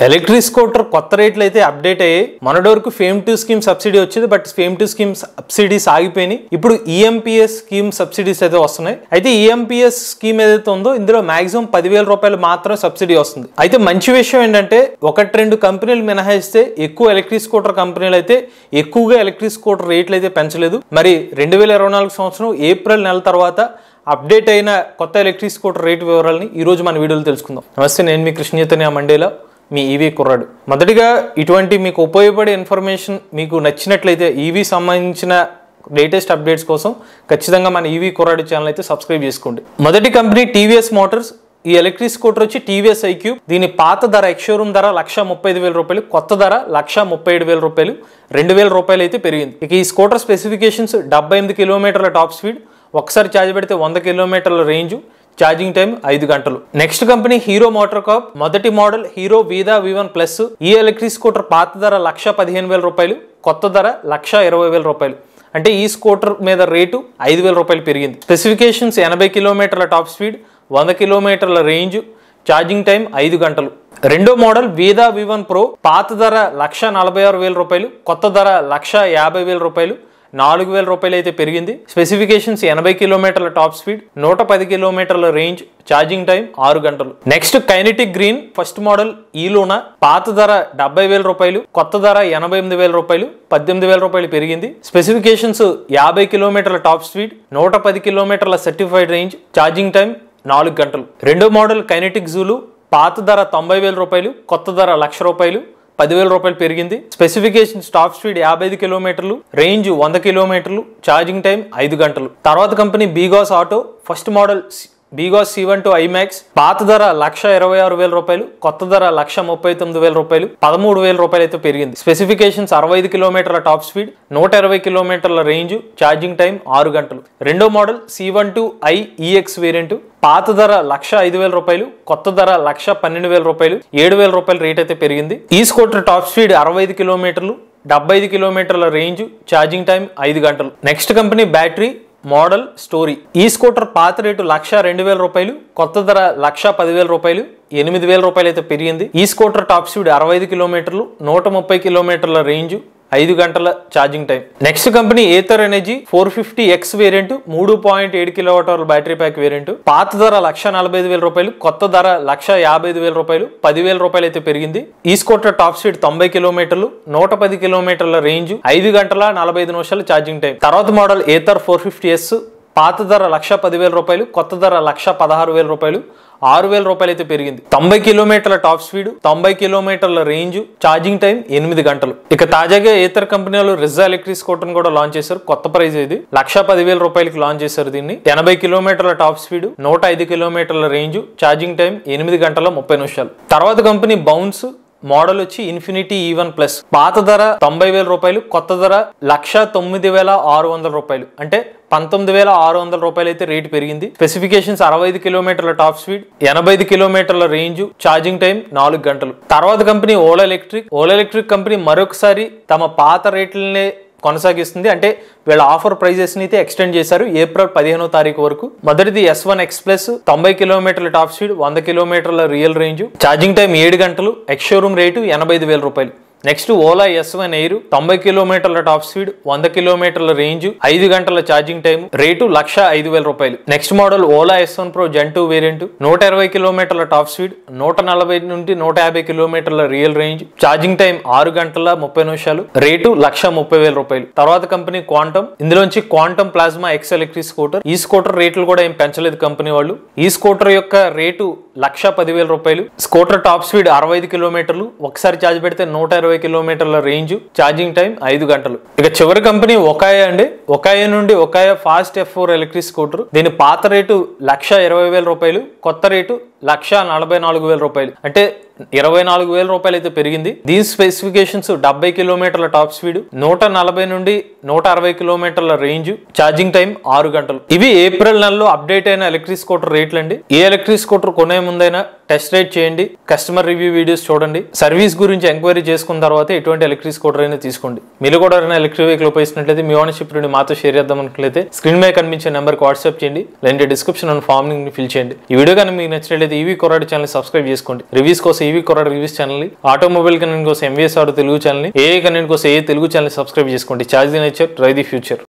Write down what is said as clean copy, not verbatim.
Electric scooter కొత్త రేట్లు అయితే అప్డేట్ అయ్యాయి. మొన్నటి వరకు ఫేమ్ 2 స్కీమ్ సబ్సిడీ వచ్చేది, బట్ ఫేమ్ 2 స్కీమ్ సబ్సిడీస్ ఆగిపోయినాయి. ఇప్పుడు ఈఎంపీఎస్ స్కీమ్ సబ్సిడీస్ అయితే వస్తున్నాయి. అయితే ఈఎంపీఎస్ స్కీమ్ ఏదైతే ఉందో ఇందులో మాక్సిమం 10,000 రూపాయలు మాత్రమే సబ్సిడీ వస్తుంది. అయితే మంచి విషయం ఏంటంటే 1-2 కంపెనీలు మినహాయిస్తే ఎక్కువ ఎలక్ట్రిక్ స్కూటర్ కంపెనీలు అయితే ఎక్కువగా ఎలక్ట్రిక్ స్కూటర్ రేట్లు అయితే పెంచలేదు. మరి 2024 సంవత్సరం ఏప్రిల్ నెల తర్వాత అప్డేట్ అయిన కొత్త ఎలక్ట్రిక్ స్కూటర్ రేటు వివరాలని ఈ రోజు మన వీడియోలో తెలుసుకుందాం. నమస్తే, నేను మీ కృష్ణ చైతన్య మండేలా, మీ ఈవీ కుర్రాడు. మొదటిగా ఇటువంటి మీకు ఉపయోగపడే ఇన్ఫర్మేషన్ మీకు నచ్చినట్లయితే ఈవీ సంబంధించిన లేటెస్ట్ అప్డేట్స్ కోసం ఖచ్చితంగా మన ఈవీ కుర్రాడు ఛానల్ అయితే సబ్స్క్రైబ్ చేసుకోండి. మొదటి కంపెనీ టీవీఎస్ మోటార్స్. ఈ ఎలక్ట్రిక్ స్కూటర్ వచ్చి టీవీఎస్ ఐక్యూబ్. దీని పాత ధర ఎక్స్షోరూమ్ ధర 1,35,000 రూపాయలు, కొత్త ధర 1,37,000 రూపాయలు, 2,000 రూపాయలు అయితే పెరిగింది. ఇక ఈ స్కూటర్ స్పెసిఫికేషన్స్ 78 కిలోమీటర్ల టాప్ స్పీడ్, ఒకసారి ఛార్జ్ పెడితే 100 కిలోమీటర్ల రేంజ్, ఛార్జింగ్ టైం 5 గంటలు. Next company hero motor Corp. మొదటి మోడల్ హీరో వీదా V1 ప్లస్. ఈ ఎలక్ట్రిక్ స్కూటర్ పాత ధర 1,15,000 రూపాయలు, కొత్త ధర 1,20,000 రూపాయలు. అంటే ఈ స్కూటర్ మీద రేటు 5,000 రూపాయలు పెరిగింది. స్పెసిఫికేషన్స్ 80 కిలోమీటర్ల టాప్ స్పీడ్, 100 కిలోమీటర్ల రేంజ్, ఛార్జింగ్ టైం 5 గంటలు. రెండో మోడల్ వీదా V1 ప్రో. పాత ధర 1,46,000 రూపాయలు, కొత్త ధర 1,50,000 రూపాయలు, 4,000 రూపాయలు అయితే పెరిగింది. స్పెసిఫికేషన్స్ 80 కిలోమీటర్ల టాప్ స్పీడ్, 110 కిలోమీటర్ల రేంజ్, ఛార్జింగ్ టైం 6 గంటలు. Next kinetic green. First model ఈలోనా. పాత ధర 70,000 రూపాయలు, కొత్త ధర 88,000 రూపాయలు, 18,000 రూపాయలు పెరిగింది. స్పెసిఫికేషన్స్ 50 కిలోమీటర్ల టాప్ స్పీడ్, 110 కిలోమీటర్ల సర్టిఫైడ్ రేంజ్, ఛార్జింగ్ టైం 4 గంటలు. రెండో మోడల్ కైనెటిక్ జూలు. పాత ధర 90,000 రూపాయలు, కొత్త ధర 1,00,000 రూపాయలు, 10,000 రూపాయలు పెరిగింది. స్పెసిఫికేషన్స్ టాప్ స్పీడ్ 55 కిలోమీటర్లు, రేంజ్ 100 కిలోమీటర్లు, ఛార్జింగ్ టైం 5 గంటలు. తర్వాత company BGauss auto. First model BGauss C12 IMAX. పాత ధర 1,26,000 రూపాయలు, కొత్త ధర 1,39,000 రూపాయలు, 13,000 రూపాయలు అయితే పెరిగింది. స్పెసిఫికేషన్స్ 65 కిలోమీటర్ల టాప్ స్పీడ్, 120 కిలోమీటర్ల రేంజ్, ఛార్జింగ్ టైం 6 గంటలు. రెండో మోడల్ C12i EX వేరియంట్. పాత ధర 1,05,000 రూపాయలు, కొత్త ధర 1,12,000 రూపాయలు, 7,000 రూపాయలు రేట్ అయితే పెరిగింది. ఈ స్కూటర్ టాప్ స్పీడ్ 65 కిలోమీటర్లు, 75 కిలోమీటర్ల రేంజ్, ఛార్జింగ్ టైం 5 గంటలు. Next company battery model story. ఈ స్కూటర్ పాత రేటు 1,02,000 రూపాయలు, కొత్త ధర 1,10,000 రూపాయలు, 8,000 రూపాయలు అయితే పెరిగింది. ఈ స్కూటర్ టాప్ స్పీడ్ 65 కిలోమీటర్లు, 130 కిలోమీటర్ల రేంజ్, 5 గంటల charging time. Next company Ather energy 450X variant. 3.7 kilowatt battery pack variant. పాత ధర 1,45,000 రూపాయలు, కొత్త ధర 1,55,000 రూపాయలు, 10,000 రూపాయలు అయితే పెరిగింది. ఈ స్కూటర్ టాప్ స్పీడ్ 90 కిలోమీటర్లు, 110 కిలోమీటర్ల రేంజ్, 5 గంటల 45 నిమిషాలు ఛార్జింగ్ టైం. తర్వాత మోడల్ ఏథర్ 450S. పాత ధర 1,10,000 రూపాయలు, కొత్త ధర 1,16,000 రూపాయలు, 6,000 రూపాయలు అయితే పెరిగింది. 90 కిలోమీటర్ల టాప్ స్పీడ్, 90 కిలోమీటర్ల రేంజ్, ఛార్జింగ్ టైం 8 గంటలు. ఇక తాజాగా ఏతర్ కంపెనీలు రిజా ఎలక్ట్రిక్ స్కూటర్ కూడా లాంచ్ చేశారు. కొత్త ప్రైస్ ఇది 1,10,000 రూపాయలకి లాంచ్ చేశారు దీన్ని. 80 కిలోమీటర్ల టాప్ స్పీడ్, 105 కిలోమీటర్ల రేంజ్, ఛార్జింగ్ టైం 8 గంటల 30 నిమిషాలు. తర్వాత కంపెనీ బౌన్స్. మోడల్ వచ్చి ఇన్ఫినిటీ E1 ప్లస్. పాత ధర 90,000 రూపాయలు, కొత్త ధర 1,09,600 రూపాయలు, అంటే 19,600 రూపాయలు అయితే రేటు పెరిగింది. స్పెసిఫికేషన్స్ 65 కిలోమీటర్ల టాప్ స్పీడ్, 85 కిలోమీటర్ల రేంజ్, ఛార్జింగ్ టైం 4 గంటలు. తర్వాత company Ola electric. Ola electric company మరొకసారి తమ పాత రేట్లనే కొనసాగిస్తుంది. అంటే వీళ్ళ ఆఫర్ ప్రైజెస్ ని అయితే ఎక్స్టెండ్ చేశారు ఏప్రిల్ 15వ తారీఖు వరకు. మొదటిది S1X ప్లస్. 90 కిలోమీటర్ల టాప్ స్పీడ్, 100 కిలోమీటర్ల రియల్ రేంజ్, ఛార్జింగ్ టైం 7 గంటలు, ఎక్స్షోరూమ్ రేటు 85,000 రూపాయలు. Next Ola S1 air. 90 కిలోమీటర్ల టాప్ స్పీడ్, 100 కిలోమీటర్ల రేంజ్, 5 గంటల ఛార్జింగ్ టైం, రేటు 1,05,000 రూపాయలు. Next model Ola S1 Pro Gen 2 variant. 120 కిలోమీటర్ల టాప్ స్పీడ్, 140 నుండి 150 కిలోమీటర్ల రియల్ రేంజ్, ఛార్జింగ్ టైం 6 గంటల 30 నిమిషాలు, రేటు 1,30,000 రూపాయలు. తర్వాత కంపెనీ క్వాంటమ్. ఇందులోంచి quantum plasma X electric scooter. ఈ స్కూటర్ రేట్లు కూడా ఏం పెంచలేదు కంపెనీ వాళ్ళు. ఈ స్కూటర్ యొక్క రేటు 1,10,000 రూపాయలు. స్కూటర్ టాప్ స్పీడ్ 65 కిలోమీటర్లు, ఒకసారి ఛార్జ్ పెడితే 120 కిలోమీటర్ల రేంజ్, ఛార్జింగ్ టైం 5 గంటలు. ఇక చివరి కంపెనీ ఒకాయా అండి. ఒకాయా నుండి ఒకాయా ఫాస్ట్ F4 ఎలక్ట్రిక్ స్కూటర్. దీని పాత రేటు 1,20,000 రూపాయలు, కొత్త రేటు 1,44,000 రూపాయలు, అంటే 24,000 రూపాయలు అయితే పెరిగింది. దీని స్పెసిఫికేషన్స్ 70 కిలోమీటర్ల టాప్ స్పీడ్, 140 నుండి 160 కిలోమీటర్ల రేంజ్, ఛార్జింగ్ టైం 6 గంటలు. ఇవి ఏప్రిల్ నెలలో అప్డేట్ అయిన ఎలక్ట్రిక్ స్కూటర్ రేట్లు అండి. ఏ ఎలక్ట్రిక్ స్కూటర్ కొనే ముందైనా టెస్ట్ రైడ్ చేయండి, కస్టమర్ రివ్యూ వీడియోస్ చూడండి, సర్వీస్ గురించి ఎంక్వైరీ చేసుకున్న తర్వాత ఎటువంటి ఎలక్ట్రిక్ స్కూటర్ అయినా తీసుకోండి. మీరు కూడా ఎవరైనా ఎలక్ట్రిక్ వెహికల్ ఉపయోగిస్తున్నట్లయితే మీ ఓనర్షిప్ నుండి మాతో షేర్ చేద్దాం అనుకున్నట్లయితే స్క్రీన్ మీద కనిపించే నెంబర్కి వాట్సాప్ చేయండి, లేదంటే డిస్క్రిప్షన్ అండ్ ఫామ్ ని ఫిల్ చేయండి. ఈ వీడియో కానీ మీకు నచ్చినట్లయితే ఈవీ కొరాడు ఛానల్ సబ్స్క్రైబ్ చేసుకోండి. రివ్యూస్ కోసం ఈవీ కొరాడు రివ్యూస్ ఛానల్ ని, ఆటోమొబైల్ కంటెంట్ కోసం ఎంవీఎస్ ఆటో తెలుగు ఛానల్ ని, ఏఐ కంటెంట్ కోసం ఏ తెలుగు ఛానల్ సబ్స్క్రైబ్ చేసుకోండి. Charge the nature, drive the future.